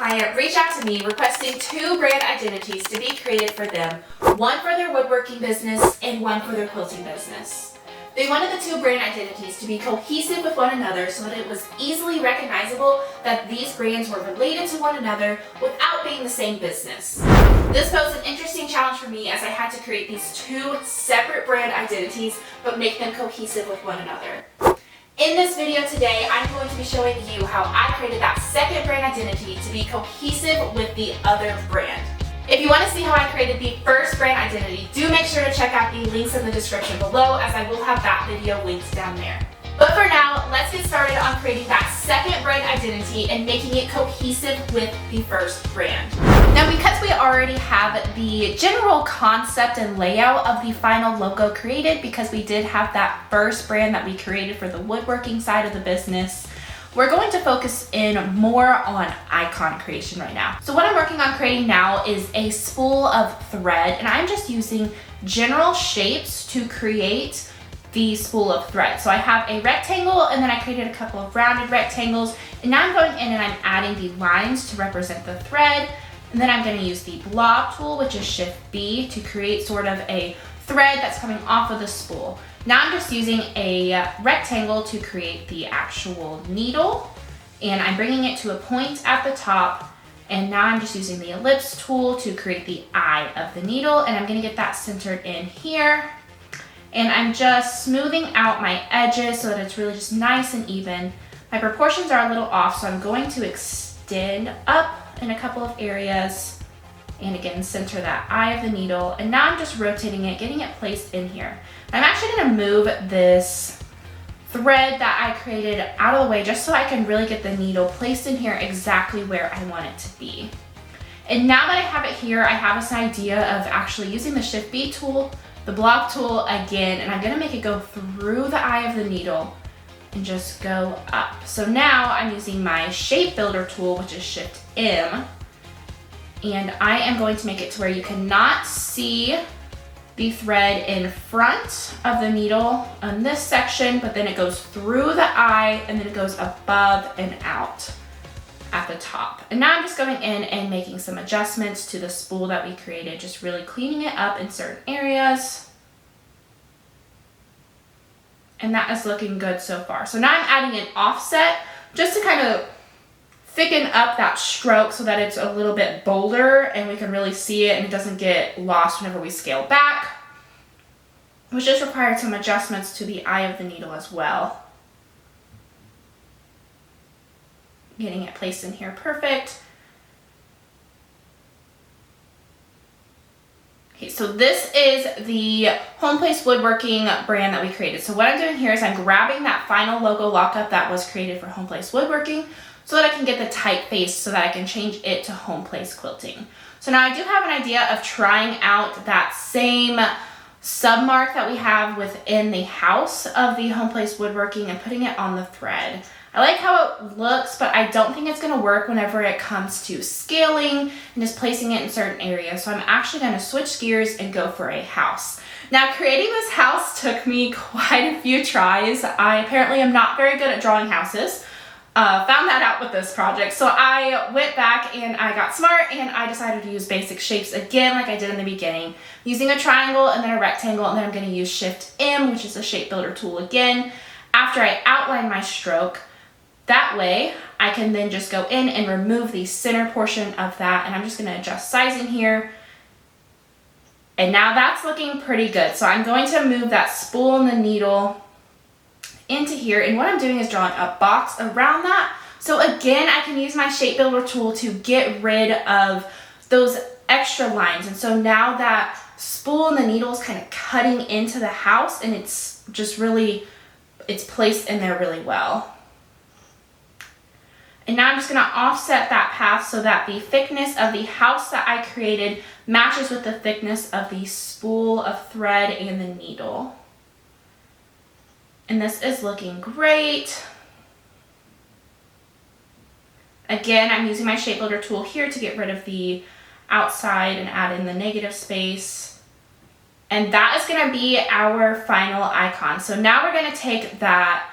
client reached out to me requesting 2 brand identities to be created for them, one for their woodworking business and one for their quilting business. They wanted the 2 brand identities to be cohesive with one another so that it was easily recognizable that these brands were related to one another without being the same business. This posed an interesting challenge for me as I had to create these 2 separate brand identities but make them cohesive with one another. In this video today, I'm going to be showing you how I created that second brand identity to be cohesive with the other brand. If you want to see how I created the first brand identity, do make sure to check out the links in the description below, as I will have that video linked down there. But for now, let's get started on creating that second brand identity and making it cohesive with the first brand. Now, because we already have the general concept and layout of the final logo created, because we did have that first brand that we created for the woodworking side of the business, we're going to focus in more on icon creation right now. So what I'm working on creating now is a spool of thread, and I'm just using general shapes to create the spool of thread. So I have a rectangle, and then I created a couple of rounded rectangles, and now I'm going in and I'm adding the lines to represent the thread, and then I'm going to use the blob tool, which is Shift B, to create sort of a thread that's coming off of the spool. Now I'm just using a rectangle to create the actual needle, and I'm bringing it to a point at the top, and now I'm just using the ellipse tool to create the eye of the needle, and I'm going to get that centered in here. And I'm just smoothing out my edges so that it's really just nice and even. My proportions are a little off, so I'm going to extend up in a couple of areas, and again, center that eye of the needle. And now I'm just rotating it, getting it placed in here. I'm actually going to move this thread that I created out of the way just so I can really get the needle placed in here exactly where I want it to be. And now that I have it here, I have this idea of actually using the Shift B tool, the blob tool again, and I'm going to make it go through the eye of the needle and just go up. So now I'm using my shape builder tool, which is Shift M, and I am going to make it to where you cannot see the thread in front of the needle on this section, but then it goes through the eye and then it goes above and out at the top. And now I'm just going in and making some adjustments to the spool that we created, just really cleaning it up in certain areas. And that is looking good so far. So now I'm adding an offset just to kind of thicken up that stroke so that it's a little bit bolder and we can really see it and it doesn't get lost whenever we scale back, which just required some adjustments to the eye of the needle as well. Getting it placed in here perfect. Okay, so this is the Place Woodworking brand that we created. So what I'm doing here is I'm grabbing that final logo lockup that was created for Place Woodworking so that I can get the typeface so that I can change it to Place Quilting. So now I do have an idea of trying out that same submark that we have within the house of the Place Woodworking and putting it on the thread. I like how it looks, but I don't think it's going to work whenever it comes to scaling and just placing it in certain areas. So I'm actually going to switch gears and go for a house. Now, creating this house took me quite a few tries. I apparently am not very good at drawing houses. Found that out with this project. So I went back and I got smart and I decided to use basic shapes again like I did in the beginning, using a triangle and then a rectangle, and then I'm going to use Shift M, which is a shape builder tool again, after I outline my stroke. That way I can then just go in and remove the center portion of that, and I'm just going to adjust sizing here. And now that's looking pretty good. So I'm going to move that spool and the needle into here, and what I'm doing is drawing a box around that. So again, I can use my shape builder tool to get rid of those extra lines. And so now that spool and the needle is kind of cutting into the house, and it's just really, it's placed in there really well. And now I'm just going to offset that path so that the thickness of the house that I created matches with the thickness of the spool of thread and the needle. And this is looking great. Again, I'm using my shape builder tool here to get rid of the outside and add in the negative space. And that is going to be our final icon. So now we're going to take that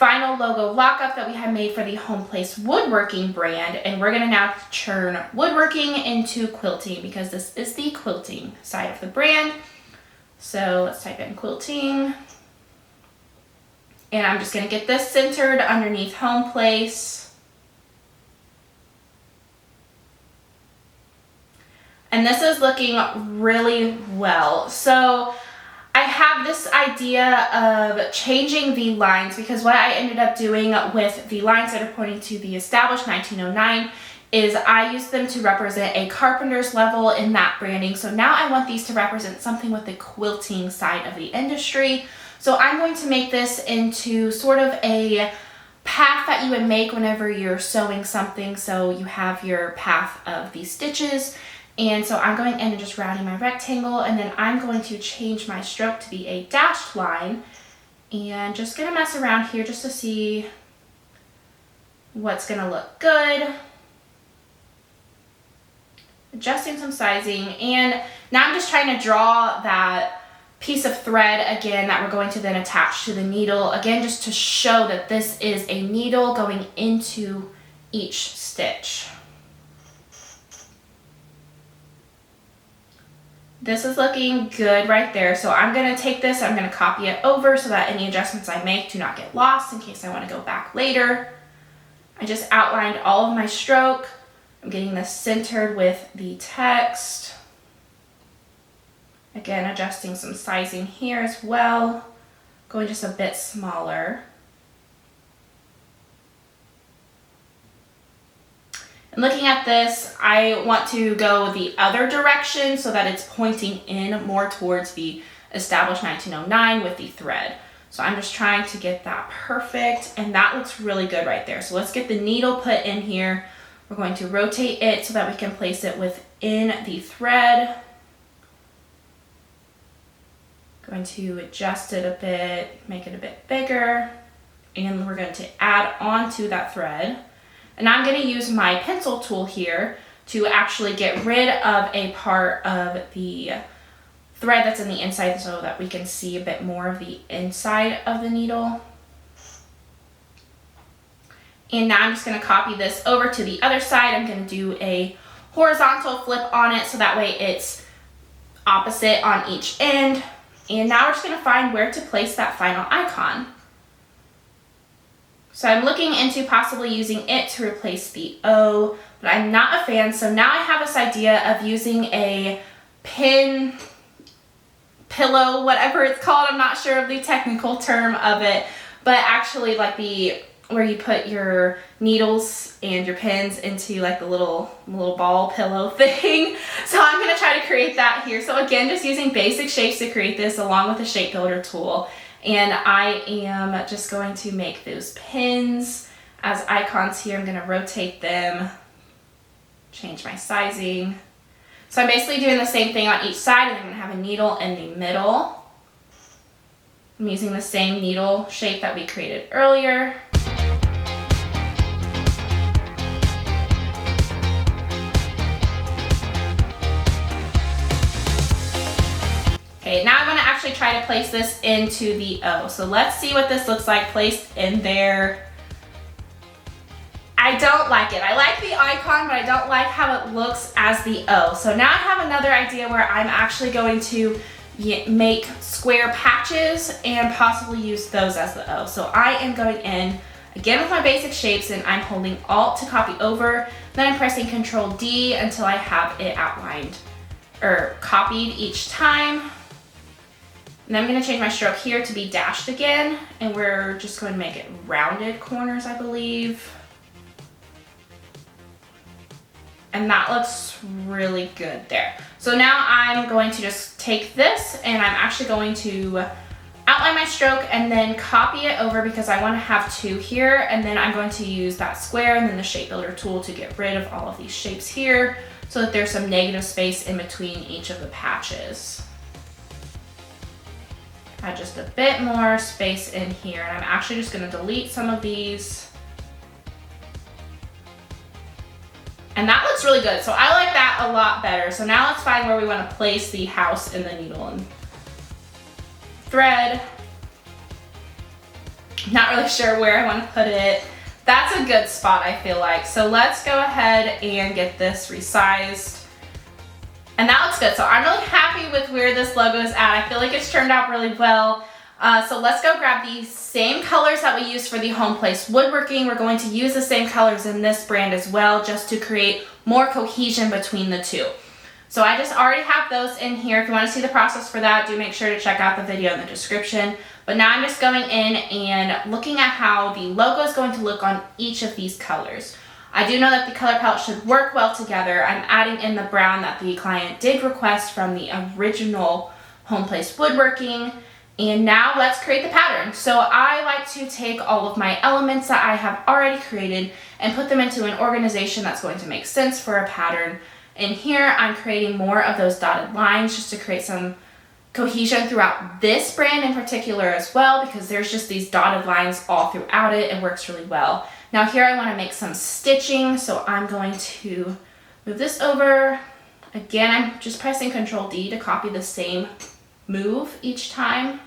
final logo lockup that we had made for the Place Woodworking brand, and we're gonna now turn woodworking into quilting because this is the quilting side of the brand. So let's type in quilting. And I'm just gonna get this centered underneath Place. And this is looking really well. So I have this idea of changing the lines because what I ended up doing with the lines that are pointing to the established 1909 is I used them to represent a carpenter's level in that branding. So now I want these to represent something with the quilting side of the industry. So I'm going to make this into sort of a path that you would make whenever you're sewing something. So you have your path of these stitches. And so I'm going in and just rounding my rectangle, and then I'm going to change my stroke to be a dashed line and just gonna mess around here just to see what's gonna look good. Adjusting some sizing, and now I'm just trying to draw that piece of thread again that we're going to then attach to the needle, again just to show that this is a needle going into each stitch. This is looking good right there. So I'm gonna take this, I'm gonna copy it over so that any adjustments I make do not get lost in case I wanna go back later. I just outlined all of my stroke. I'm getting this centered with the text. Again, adjusting some sizing here as well. Going just a bit smaller. And looking at this, I want to go the other direction so that it's pointing in more towards the established 1909 with the thread. So I'm just trying to get that perfect, and that looks really good right there. So let's get the needle put in here. We're going to rotate it so that we can place it within the thread. Going to adjust it a bit, make it a bit bigger, and we're going to add on to that thread. And I'm going to use my pencil tool here to actually get rid of a part of the thread that's in the inside so that we can see a bit more of the inside of the needle. And now I'm just going to copy this over to the other side. I'm going to do a horizontal flip on it so that way it's opposite on each end. And now we're just going to find where to place that final icon. So I'm looking into possibly using it to replace the O, but I'm not a fan. So now I have this idea of using a pin, pillow, whatever it's called. I'm not sure of the technical term of it, but actually like where you put your needles and your pins into like the little ball pillow thing. So I'm gonna try to create that here. So again, just using basic shapes to create this along with the shape builder tool. And I am just going to make those pins as icons here. I'm gonna rotate them, change my sizing. So I'm basically doing the same thing on each side, and I'm gonna have a needle in the middle. I'm using the same needle shape that we created earlier. Okay, now I'm going to actually try to place this into the O. So let's see what this looks like placed in there. I don't like it. I like the icon, but I don't like how it looks as the O. So now I have another idea where I'm actually going to make square patches and possibly use those as the O. So I am going in again with my basic shapes, and I'm holding Alt to copy over. Then I'm pressing Control D until I have it outlined or copied each time. And I'm going to change my stroke here to be dashed again, and we're just going to make it rounded corners, I believe. And that looks really good there. So now I'm going to just take this, and I'm actually going to outline my stroke and then copy it over because I want to have two here, and then I'm going to use that square and then the shape builder tool to get rid of all of these shapes here so that there's some negative space in between each of the patches. Add just a bit more space in here, and I'm actually just going to delete some of these. And that looks really good, so I like that a lot better. So now let's find where we want to place the house in the needle and thread. Not really sure where I want to put it. That's a good spot, I feel like. So let's go ahead and get this resized. And that looks good. So I'm really happy with where this logo is at. I feel like it's turned out really well. So let's go grab the same colors that we used for the home place woodworking. We're going to use the same colors in this brand as well, just to create more cohesion between the two. So I just already have those in here. If you want to see the process for that, do make sure to check out the video in the description. But now I'm just going in and looking at how the logo is going to look on each of these colors. I do know that the color palette should work well together. I'm adding in the brown that the client did request from the original home place woodworking. And now let's create the pattern. So I like to take all of my elements that I have already created and put them into an organization that's going to make sense for a pattern. And here I'm creating more of those dotted lines just to create some cohesion throughout this brand in particular as well, because there's just these dotted lines all throughout it. It works really well. Now here I want to make some stitching, so I'm going to move this over. Again, I'm just pressing Control D to copy the same move each time.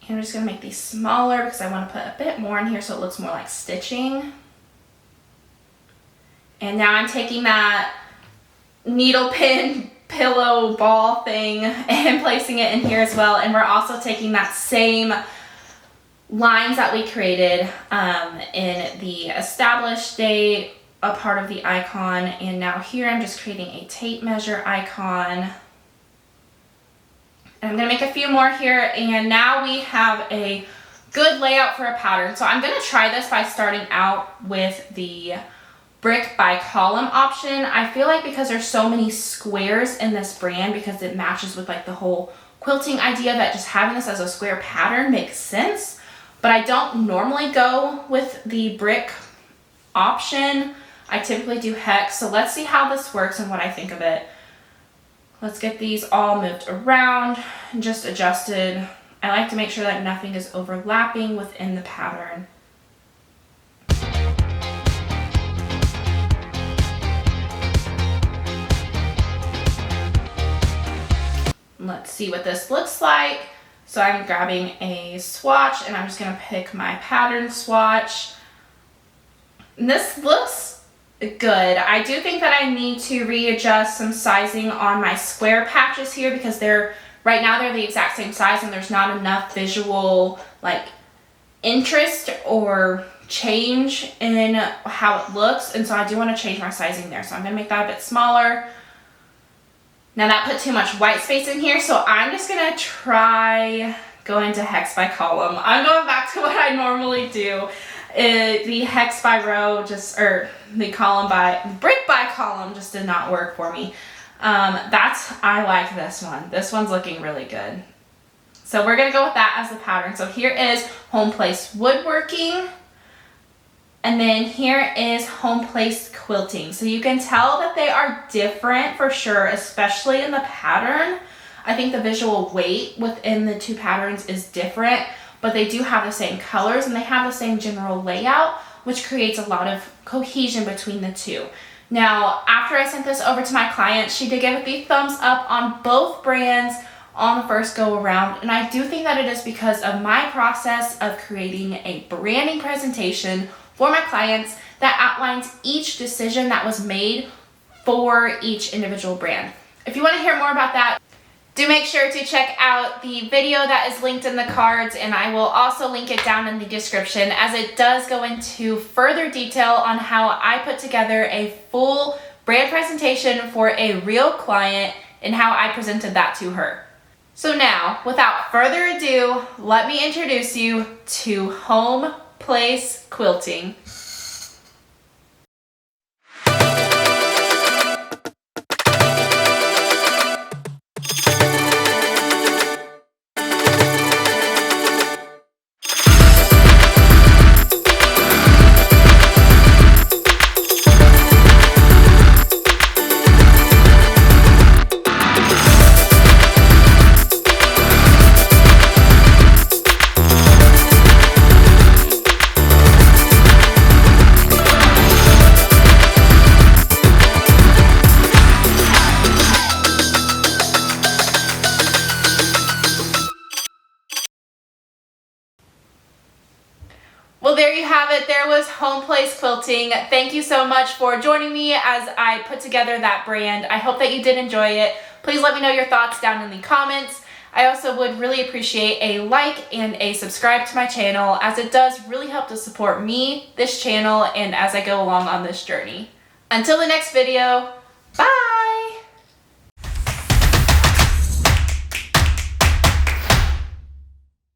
And I'm just going to make these smaller because I want to put a bit more in here so it looks more like stitching. And now I'm taking that needle pin pillow ball thing and placing it in here as well. And we're also taking that same lines that we created in the established date, a part of the icon. And now here I'm just creating a tape measure icon. And I'm going to make a few more here, and now we have a good layout for a pattern. So I'm going to try this by starting out with the brick by column option. I feel like because there's so many squares in this brand, because it matches with like the whole quilting idea, that just having this as a square pattern makes sense. But I don't normally go with the brick option. I typically do hex. So let's see how this works and what I think of it. Let's get these all moved around and just adjusted. I like to make sure that nothing is overlapping within the pattern. Let's see what this looks like. So I'm grabbing a swatch and I'm just going to pick my pattern swatch. And this looks good. I do think that I need to readjust some sizing on my square patches here, because right now they're the exact same size and there's not enough visual like interest or change in how it looks. And so I do want to change my sizing there. So I'm going to make that a bit smaller. Now that put too much white space in here, so I'm just going to try going to hex by column. I'm going back to what I normally do. The hex by row or the column by brick by column just did not work for me. I like this one. This one's looking really good. So we're going to go with that as the pattern. So here is home place woodworking. And then here is home place quilting. So you can tell that they are different for sure, especially in the pattern. I think the visual weight within the two patterns is different, but they do have the same colors and they have the same general layout, which creates a lot of cohesion between the two. Now, after I sent this over to my client, she did give it the thumbs up on both brands on the first go around. And I do think that it is because of my process of creating a branding presentation for my clients that outlines each decision that was made for each individual brand. If you want to hear more about that, do make sure to check out the video that is linked in the cards, and I will also link it down in the description, as it does go into further detail on how I put together a full brand presentation for a real client and how I presented that to her. So now, without further ado, let me introduce you to Home Place Quilting. Home Place Quilting. Thank you so much for joining me as I put together that brand. I hope that you did enjoy it. Please let me know your thoughts down in the comments. I also would really appreciate a like and a subscribe to my channel, as it does really help to support me, this channel, and as I go along on this journey. Until the next video, bye!